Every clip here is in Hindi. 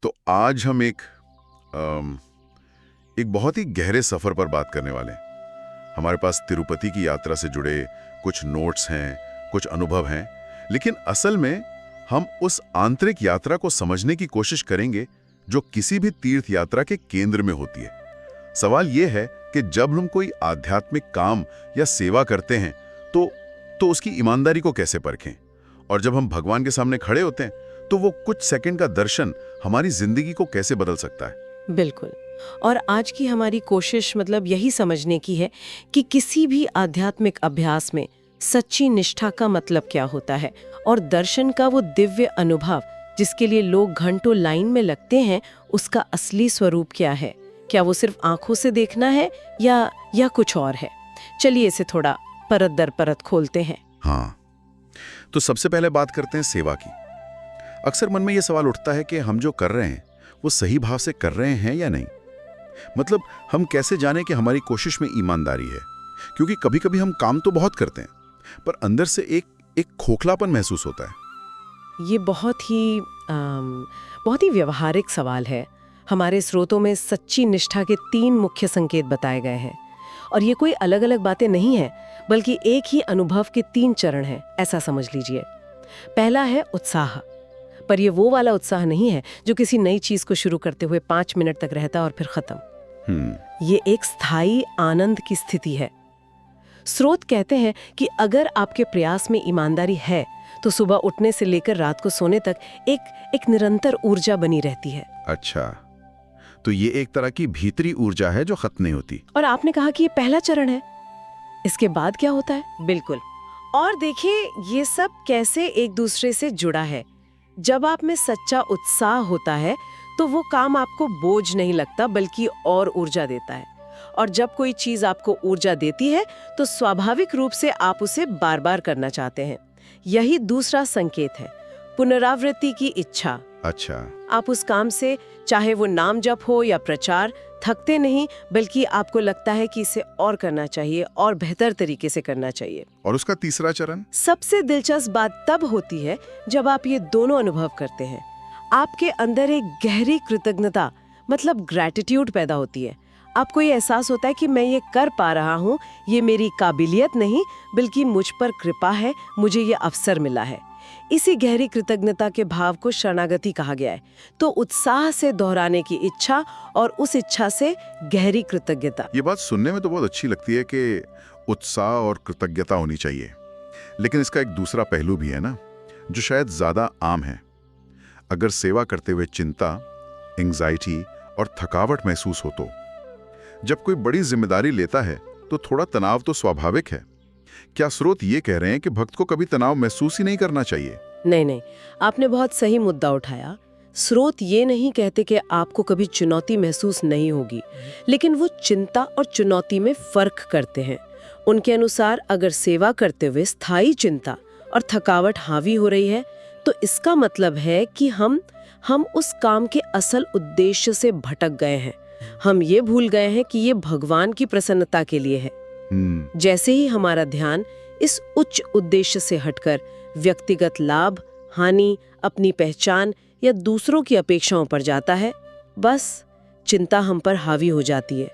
तो आज हम एक बहुत ही गहरे सफर पर बात करने वाले हैं। हमारे पास तिरुपति की यात्रा से जुड़े कुछ नोट्स हैं, कुछ अनुभव हैं, लेकिन असल में हम उस आंतरिक यात्रा को समझने की कोशिश करेंगे जो किसी भी तीर्थ यात्रा के केंद्र में होती है। सवाल यह है कि जब हम कोई आध्यात्मिक काम या सेवा करते हैं तो उसकी ईमानदारी को कैसे परखें, और जब हम भगवान के सामने खड़े होते हैं तो वो कुछ सेकंड का दर्शन हमारी जिंदगी को कैसे बदल सकता है। बिल्कुल। और आज की हमारी कोशिश मतलब यही समझने की है कि किसी भी आध्यात्मिक अभ्यास में सच्ची निष्ठा का मतलब क्या होता है, और दर्शन का वो दिव्य अनुभव जिसके लिए लोग घंटों लाइन में लगते हैं, उसका असली स्वरूप क्या है। क्या वो सिर्फ आंखों से देखना है या कुछ और है। चलिए इसे थोड़ा परत दर परत खोलते हैं। हाँ, तो सबसे पहले बात करते हैं सेवा की। अक्सर मन में यह सवाल उठता है कि हम जो कर रहे हैं वो सही भाव से कर रहे हैं या नहीं। मतलब हम कैसे जाने कि हमारी कोशिश में ईमानदारी है, क्योंकि कभी कभी हम काम तो बहुत करते हैं पर अंदर से एक खोखलापन महसूस होता है। ये बहुत ही व्यवहारिक सवाल है। हमारे स्रोतों में सच्ची निष्ठा के 3 मुख्य संकेत बताए गए हैं, और ये कोई अलग अलग बातें नहीं है, बल्कि एक ही अनुभव के 3 चरण हैं, ऐसा समझ लीजिए। पहला है उत्साह, पर ये वो वाला उत्साह नहीं है जो किसी नई चीज को शुरू करते हुए 5 मिनट तक रहता और फिर खत्म। ये एक स्थायी आनंद की स्थिति है। स्रोत कहते हैं कि अगर आपके प्रयास में ईमानदारी है तो सुबह उठने से लेकर रात को सोने तक एक निरंतर ऊर्जा बनी रहती है। अच्छा, तो ये एक तरह की भीतरी ऊर्जा है जो खत्म नहीं होती। और आपने कहा कि ये पहला चरण है, इसके बाद क्या होता है? बिल्कुल। और देखिए ये सब कैसे एक दूसरे से जुड़ा है। जब आप में सच्चा उत्साह होता है तो वो काम आपको बोझ नहीं लगता, बल्कि और ऊर्जा देता है। और जब कोई चीज आपको ऊर्जा देती है तो स्वाभाविक रूप से आप उसे बार बार करना चाहते हैं। यही दूसरा संकेत है, पुनरावृत्ति की इच्छा। अच्छा, आप उस काम से, चाहे वो नाम जप हो या प्रचार, थकते नहीं, बल्कि आपको लगता है कि इसे और करना चाहिए और बेहतर तरीके से करना चाहिए। और उसका तीसरा चरण? सबसे दिलचस्प बात तब होती है जब आप ये दोनों अनुभव करते हैं। आपके अंदर एक गहरी कृतज्ञता मतलब ग्रैटिट्यूड पैदा होती है। आपको ये एहसास होता है कि मैं ये कर पा रहा हूँ, ये मेरी काबिलियत नहीं बल्कि मुझ पर कृपा है, मुझे ये अवसर मिला है। इसी गहरी कृतज्ञता के भाव को शरणागति कहा गया है। तो उत्साह से दोहराने की इच्छा और उस इच्छा से गहरी कृतज्ञता। ये बात सुनने में तो बहुत अच्छी लगती है कि उत्साह और कृतज्ञता होनी चाहिए, लेकिन इसका एक दूसरा पहलू भी है ना, जो शायद ज्यादा आम है। अगर सेवा करते हुए चिंता, एंग्जाइटी और थकावट महसूस हो तो जब कोई बड़ी जिम्मेदारी लेता है तो थोड़ा तनाव तो स्वाभाविक है। क्या स्रोत ये कह रहे हैं कि भक्त को कभी तनाव महसूस ही नहीं करना चाहिए? नहीं, आपने बहुत सही मुद्दा उठाया। स्रोत ये नहीं कहते कि आपको कभी चुनौती महसूस नहीं होगी, लेकिन वो चिंता और चुनौती में फर्क करते हैं। उनके अनुसार अगर सेवा करते हुए स्थायी चिंता और थकावट हावी हो रही है तो इसका मतलब है कि हम उस काम के असल उद्देश्य से भटक गए हैं। हम ये भूल गए हैं कि ये भगवान की प्रसन्नता के लिए है। जैसे ही हमारा ध्यान इस उच्च उद्देश्य से हटकर व्यक्तिगत लाभ, हानि, अपनी पहचान या दूसरों की अपेक्षाओं पर जाता है, बस चिंता हम पर हावी हो जाती है।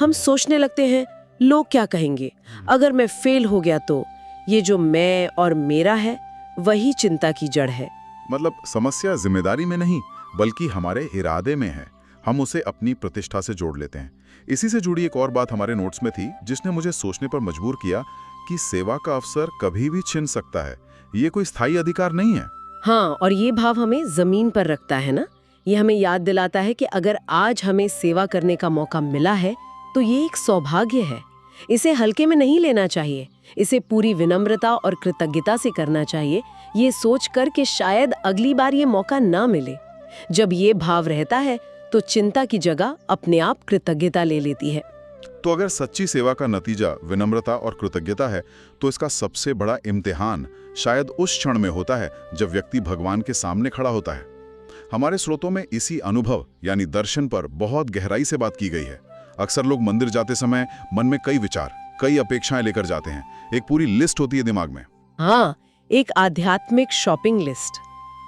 हम सोचने लगते हैं, लोग क्या कहेंगे, अगर मैं फेल हो गया तो। ये जो मैं और मेरा है वही चिंता की जड़ है। मतलब समस्या जिम्मेदारी में नहीं बल्कि हमारे इरादे में है। हम उसे अपनी प्रतिष्ठा से जोड़ लेते हैं। इसी से जुड़ी एक और बात हमारे नोट्स में थी जिसने मुझे सोचने पर मजबूर किया कि सेवा का अवसर कभी भी छिन सकता है, ये कोई स्थायी अधिकार नहीं है। हाँ, और ये भाव हमें जमीन पर रखता है ना। ये हमें याद दिलाता है कि अगर आज हमें सेवा करने का मौका मिला है तो ये एक सौभाग्य है। इसे हल्के में नहीं लेना चाहिए, इसे पूरी विनम्रता और कृतज्ञता से करना चाहिए, ये सोच कर कि शायद अगली बार ये मौका ना मिले। जब ये भाव रहता है तो चिंता की जगह अपने आप कृतज्ञता ले लेती है। तो अगर सच्ची सेवा का नतीजा विनम्रता और कृतज्ञता है तो इसका सबसे बड़ा इम्तिहान शायद उस क्षण में होता है जब व्यक्ति भगवान के सामने खड़ा होता है। हमारे स्रोतों में इसी अनुभव यानी दर्शन पर बहुत गहराई से बात की गई है। अक्सर लोग मंदिर जाते समय मन में कई विचार, कई अपेक्षाएं लेकर जाते हैं। एक पूरी लिस्ट होती है दिमाग में। हाँ, एक आध्यात्मिक शॉपिंग लिस्ट।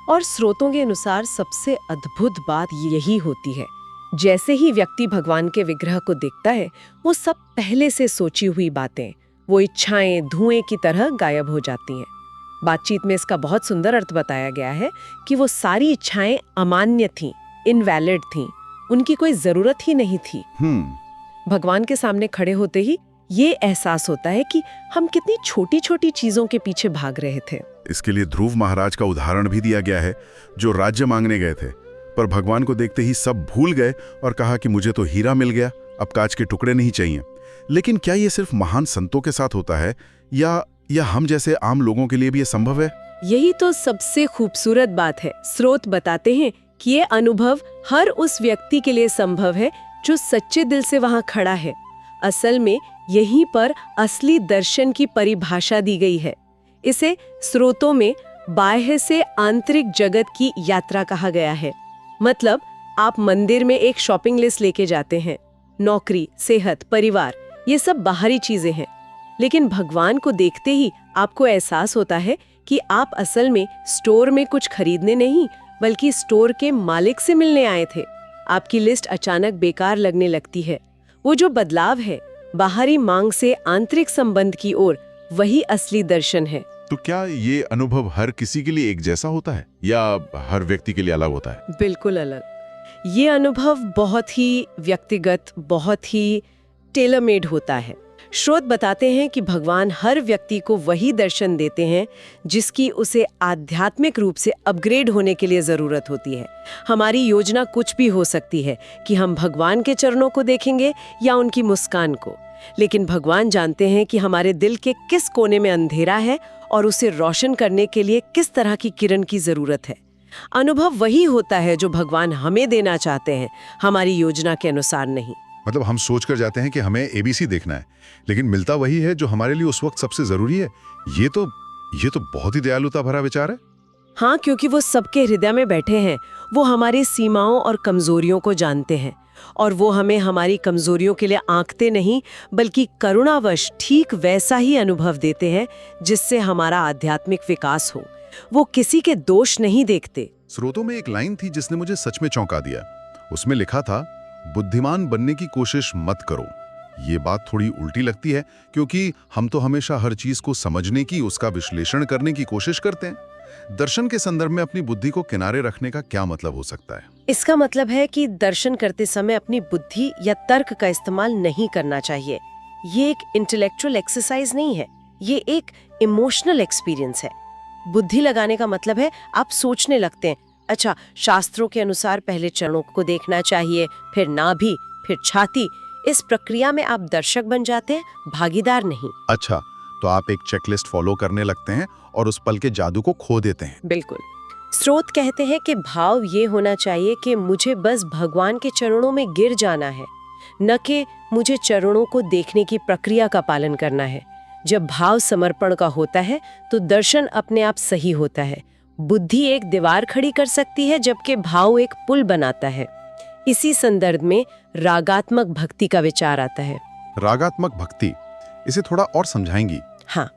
और स्रोतों के अनुसार सबसे अद्भुत बात यही होती है, जैसे ही व्यक्ति भगवान के विग्रह को देखता है, वो सब पहले से सोची हुई बातें, वो इच्छाएं धुएं की तरह गायब हो जाती हैं। बातचीत में इसका बहुत सुंदर अर्थ बताया गया है कि वो सारी इच्छाएं अमान्य थीं, इनवैलिड थीं, उनकी कोई जरूरत ही नहीं थी। भगवान के सामने खड़े होते ही ये एहसास होता है कि हम कितनी छोटी छोटी चीजों के पीछे भाग रहे थे। इसके लिए ध्रुव महाराज का उदाहरण भी दिया गया है, जो राज्य मांगने गए थे, पर भगवान को देखते ही सब भूल गए और कहा कि मुझे तो हीरा मिल गया, अब कांच के टुकड़े नहीं चाहिए। लेकिन क्या ये सिर्फ महान संतों के साथ होता है या हम जैसे आम लोगों के लिए भी ये संभव है? यही तो सबसे खूबसूरत बात है। स्रोत बताते हैं कि ये अनुभव हर उस व्यक्ति के लिए संभव है जो सच्चे दिल से वहां खड़ा है। असल में यहीं पर असली दर्शन की परिभाषा दी गई है। इसे स्रोतों में बाह्य से आंतरिक जगत की यात्रा कहा गया है। मतलब आप मंदिर में एक शॉपिंग लिस्ट लेके जाते हैं, नौकरी, सेहत, परिवार, ये सब बाहरी चीजें हैं। लेकिन भगवान को देखते ही आपको एहसास होता है कि आप असल में स्टोर में कुछ खरीदने नहीं, बल्कि स्टोर के मालिक से मिलने आए थे। आपकी लिस्ट अचानक बेकार लगने लगती है। वो जो बदलाव है, बाहरी मांग से आंतरिक संबंध की ओर, वही असली दर्शन है। तो क्या ये अनुभव हर किसी के लिए एक जैसा होता है या हर व्यक्ति के लिए अलग होता है? बिल्कुल अलग। ये अनुभव बहुत ही व्यक्तिगत, बहुत ही टेलर मेड होता है। स्रोत बताते हैं कि भगवान हर व्यक्ति को वही दर्शन देते हैं जिसकी उसे आध्यात्मिक रूप से अपग्रेड होने के लिए जरूरत होती है। हमारी योजना कुछ भी हो सकती है कि हम भगवान के चरणों को देखेंगे या उनकी मुस्कान को, लेकिन भगवान जानते हैं कि हमारे दिल के किस कोने में अंधेरा है और उसे रोशन करने के लिए किस तरह की किरण की जरूरत है। अनुभव वही होता है जो भगवान हमें देना चाहते हैं, हमारी योजना के अनुसार नहीं। मतलब हम सोच कर जाते हैं कि हमें एबीसी देखना है, लेकिन मिलता वही है जो हमारे लिए उस वक्त सबसे जरूरी है। ये तो बहुत ही दयालुता भरा विचार है। हाँ, क्योंकि वो सबके हृदय में बैठे हैं। वो हमारी सीमाओं और कमजोरियों को जानते हैं और वो हमें हमारी कमजोरियों के लिए आंकते नहीं, बल्कि करुणावश ठीक वैसा ही अनुभव देते हैं जिससे हमारा आध्यात्मिक विकास हो। वो किसी के दोष नहीं देखते। स्रोतों में एक लाइन थी जिसने मुझे सच में चौंका दिया। उसमें लिखा था, बुद्धिमान बनने की कोशिश मत करो। ये बात थोड़ी उल्टी लगती है, क्योंकि हम तो हमेशा हर चीज को समझने की, उसका विश्लेषण करने की कोशिश करते हैं। दर्शन के संदर्भ में अपनी बुद्धि को किनारे रखने का क्या मतलब हो सकता है? इसका मतलब है कि दर्शन करते समय अपनी बुद्धि या तर्क का इस्तेमाल नहीं करना चाहिए। ये एक इंटेलेक्चुअल एक्सरसाइज नहीं है, ये एक इमोशनल एक्सपीरियंस है। बुद्धि लगाने का मतलब है आप सोचने लगते हैं, अच्छा, शास्त्रों के अनुसार पहले चरणों को देखना चाहिए, फिर नाभि, फिर छाती। इस प्रक्रिया में आप दर्शक बन जाते हैं, भागीदार नहीं। अच्छा, तो आप एक चेकलिस्ट फॉलो करने लगते हैं और उस पल के जादू को खो देते हैं। बिल्कुल। स्रोत कहते हैं कि भाव ये होना चाहिए कि मुझे बस भगवान के चरणों में गिर जाना है, न कि मुझे चरणों को देखने की प्रक्रिया का पालन करना है। जब भाव समर्पण का होता है तो दर्शन अपने आप सही होता है। बुद्धि एक दीवार खड़ी कर सकती है, जबकि भाव एक पुल बनाता है। इसी संदर्भ में रागात्मक भक्ति का विचार आता है। रागात्मक भक्ति, इसे थोड़ा और समझाएंगी? हाँ,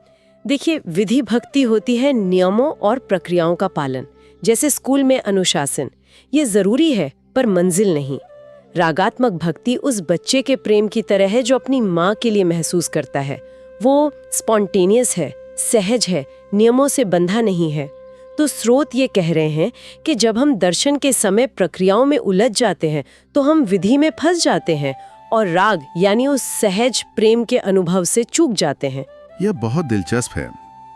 देखिए, विधि भक्ति होती है नियमों और प्रक्रियाओं का पालन, जैसे स्कूल में अनुशासन। ये जरूरी है पर मंजिल नहीं। रागात्मक भक्ति उस बच्चे के प्रेम की तरह है जो अपनी माँ के लिए महसूस करता है। वो स्पॉन्टेनियस है, सहज है, नियमों से बंधा नहीं है। तो स्रोत ये कह रहे हैं कि जब हम दर्शन के समय प्रक्रियाओं में उलझ जाते हैं तो हम विधि में फंस जाते हैं और राग यानी उस सहज प्रेम के अनुभव से चूक जाते हैं। यह बहुत दिलचस्प है।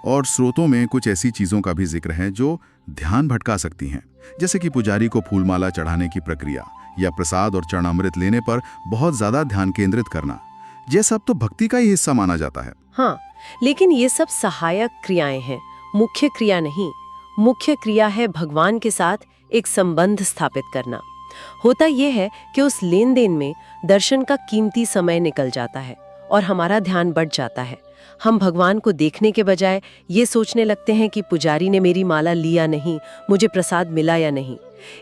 और स्रोतों में कुछ ऐसी चीजों का भी जिक्र है जो ध्यान भटका सकती हैं, जैसे कि पुजारी को फूलमाला चढ़ाने की प्रक्रिया या प्रसाद और चरणामृत लेने पर बहुत ज्यादा ध्यान केंद्रित करना। ये सब तो भक्ति का ही हिस्सा माना जाता है। हाँ, लेकिन ये सब सहायक क्रियाएं हैं, मुख्य क्रिया नहीं। मुख्य क्रिया है भगवान के साथ एक संबंध स्थापित करना। होता यह है कि उस लेन देन में दर्शन का कीमती समय निकल जाता है और हमारा ध्यान बढ़ जाता है। हम भगवान को देखने के बजाय ये सोचने लगते हैं कि पुजारी ने मेरी माला ली या नहीं, मुझे प्रसाद मिला या नहीं।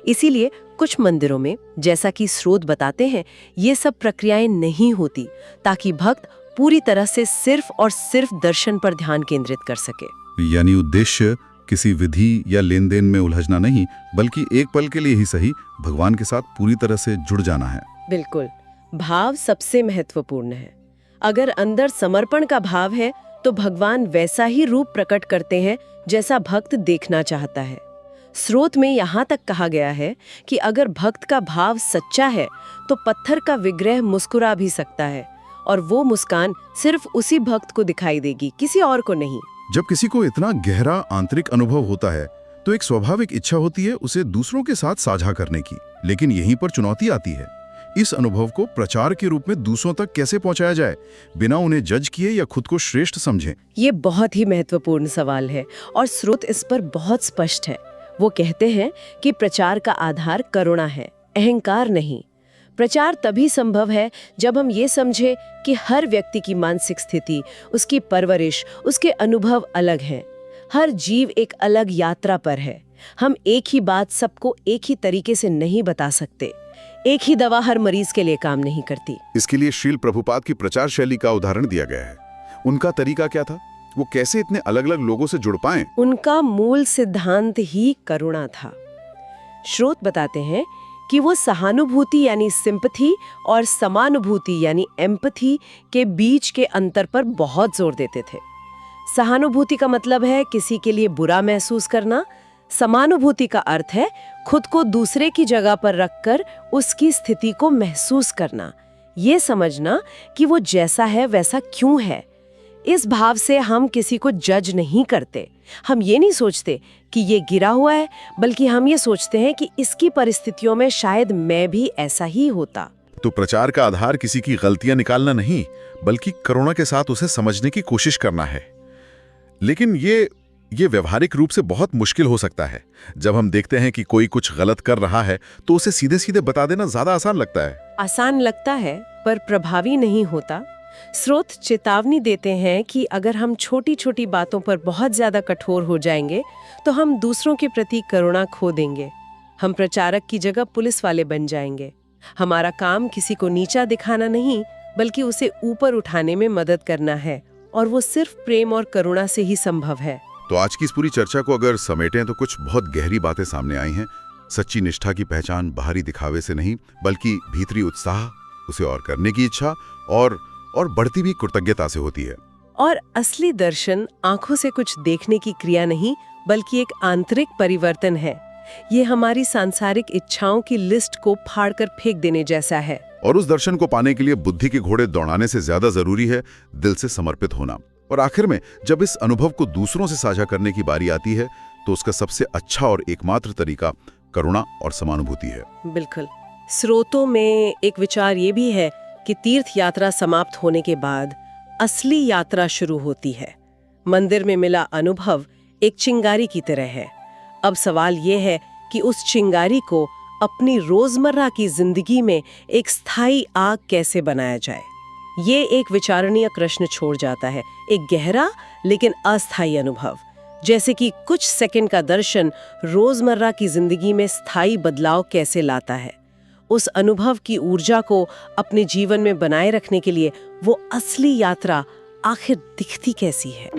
इसीलिए कुछ मंदिरों में, जैसा कि स्रोत बताते हैं, ये सब प्रक्रियाएं नहीं होती ताकि भक्त पूरी तरह से सिर्फ और सिर्फ दर्शन पर ध्यान केंद्रित कर सके। यानी उद्देश्य किसी विधि या लेन देन में उलझना नहीं, बल्कि एक पल के लिए ही सही भगवान के साथ पूरी तरह से जुड़ जाना है। बिल्कुल, भाव सबसे महत्वपूर्ण है। अगर अंदर समर्पण का भाव है तो भगवान वैसा ही रूप प्रकट करते हैं जैसा भक्त देखना चाहता है। स्रोत में यहाँ तक कहा गया है कि अगर भक्त का भाव सच्चा है तो पत्थर का विग्रह मुस्कुरा भी सकता है, और वो मुस्कान सिर्फ उसी भक्त को दिखाई देगी, किसी और को नहीं। जब किसी को इतना गहरा आंतरिक अनुभव होता है तो एक स्वाभाविक इच्छा होती है उसे दूसरों के साथ साझा करने की। लेकिन यहीं पर चुनौती आती है, इस अनुभव को प्रचार के रूप में दूसरों तक कैसे पहुंचाया जाए बिना उन्हें जज किए या खुद को श्रेष्ठ समझे। ये बहुत ही महत्वपूर्ण सवाल है और स्रोत इस पर बहुत स्पष्ट है। वो कहते हैं कि प्रचार का आधार करुणा है, अहंकार नहीं। प्रचार तभी संभव है जब हम ये समझे कि हर व्यक्ति की मानसिक स्थिति, उसकी परवरिश, उसके अनुभव अलग हैं। हर जीव एक अलग यात्रा पर है। हम एक ही बात सबको एक ही तरीके से नहीं बता सकते। एक ही दवा हर मरीज के लिए काम नहीं करती। इसके लिए श्रील प्रभुपाद की प्रचार शैली का उदाहरण दिया गया है। उनका तरीका क्या था? वो कैसे इतने अलग अलग लोगों से जुड़ पाएं? उनका मूल सिद्धांत ही करुणा था। स्रोत बताते हैं कि वो सहानुभूति यानी सिंपैथी और समानुभूति यानी एम्पैथी के बीच के अंतर पर बहुत जोर देते थे। सहानुभूति का मतलब है किसी के लिए बुरा महसूस करना। समानुभूति का अर्थ है खुद को दूसरे की जगह पर रखकर उसकी स्थिति को महसूस करना, ये समझना कि वो जैसा है वैसा क्यों है। इस भाव से हम किसी को जज नहीं करते। हम ये नहीं सोचते कि ये गिरा हुआ है, बल्कि हम ये सोचते हैं कि इसकी परिस्थितियों में शायद मैं भी ऐसा ही होता। तो प्रचार का आधार किसी की गलतियां निकालना नहीं, बल्कि करुणा के साथ उसे समझने की कोशिश करना है। लेकिन ये व्यवहारिक रूप से बहुत मुश्किल हो सकता है। जब हम देखते हैं कि कोई कुछ गलत कर रहा है तो उसे सीधे सीधे बता देना ज्यादा आसान लगता है। आसान लगता है पर प्रभावी नहीं होता। स्रोत चेतावनी देते हैं कि अगर हम छोटी छोटी बातों पर बहुत ज्यादा कठोर हो जाएंगे तो हम दूसरों के प्रति करुणा खो देंगे। हम प्रचारक की जगह पुलिस वाले बन जाएंगे। हमारा काम किसी को नीचा दिखाना नहीं, बल्कि उसे ऊपर उठाने में मदद करना है, और वो सिर्फ प्रेम और करुणा से ही संभव है। तो आज की इस पूरी चर्चा को अगर समेटें तो कुछ बहुत गहरी बातें सामने आई हैं। सच्ची निष्ठा की पहचान बाहरी दिखावे से नहीं, बल्कि भीतरी उत्साह, उसे और करने की इच्छा और बढ़ती भी कृतज्ञता से होती है। और असली दर्शन आंखों से कुछ देखने की क्रिया नहीं, बल्कि एक आंतरिक परिवर्तन है। ये हमारी सांसारिक इच्छाओं की लिस्ट को फाड़कर फेंक देने जैसा है। और उस दर्शन को पाने के लिए बुद्धि के घोड़े दौड़ाने से ज्यादा जरूरी है दिल से समर्पित होना। और आखिर में जब इस अनुभव को दूसरों से साझा करने की बारी आती है तो उसका सबसे अच्छा और एकमात्र तरीका करुणा और समानुभूति है। बिल्कुल। स्रोतों में एक विचार ये भी है कि तीर्थ यात्रा समाप्त होने के बाद असली यात्रा शुरू होती है। मंदिर में मिला अनुभव एक चिंगारी की तरह है। अब सवाल ये है कि उस चिंगारी को अपनी रोजमर्रा की जिंदगी में एक स्थायी आग कैसे बनाया जाए। ये एक विचारणीय प्रश्न छोड़ जाता है, एक गहरा लेकिन अस्थायी अनुभव। जैसे कि कुछ सेकंड का दर्शन रोजमर्रा की जिंदगी में स्थायी बदलाव कैसे लाता है। उस अनुभव की ऊर्जा को अपने जीवन में बनाए रखने के लिए वो असली यात्रा आखिर दिखती कैसी है।